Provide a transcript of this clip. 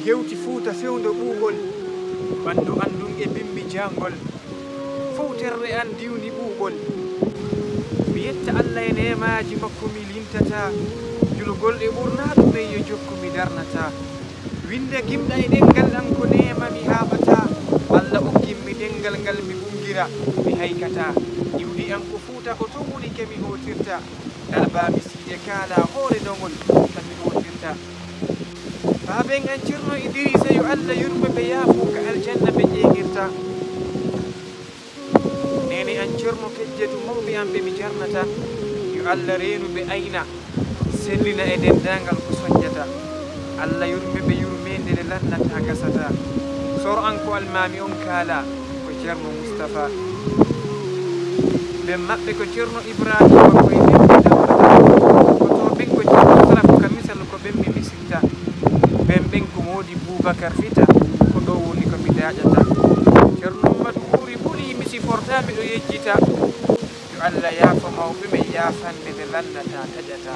hewti fuuta fewndo ɓuugol ɓandu andun e bimmi jangol fowterre an diwni ɓuugol mi yetta Allah e nemaji makko mi lintata julgol e ɓurna ɗum e yo jokku mi darnata winde gimɗa e ɗengal an ko nema mi haɓata Allah okkimmi ɗengal ngal mi ɓungira mi haykata iwdi an ko fuuta ko to woni ke mi hotirta dalbami siide kaala hoore dongol kami hotirta baben an Ceerno Idrissa yo Allah yurɓe ɓe yaafo ka aljanna ɓe ƴeeguirta nene an Ceerno kejjetu mawɓe am ɓe mi jarnata yo Allah reenu ɓe ayna sellina e dendagal ko soñjata Allah yurɓe ɓe yurmede nde lannata gasata soro an ko almami on kaala ko Ceerno Moustapha ɓen maɓɓe ko Ceerno Ibrahima koye ɓemɓe dammata koto ɓen ko Ceerno Salaf ka misal ko ɓen mi misinta ɓen ɓen ko Modi Boubacar Fita ko ɗo woni ko mi daƴata Ceerno Mamadou ɓuri ɓuuri mi siforta miɗo yejjita yo Allah yaafa mawɓe ɓe yaafanɓe ɓe lannata taƴata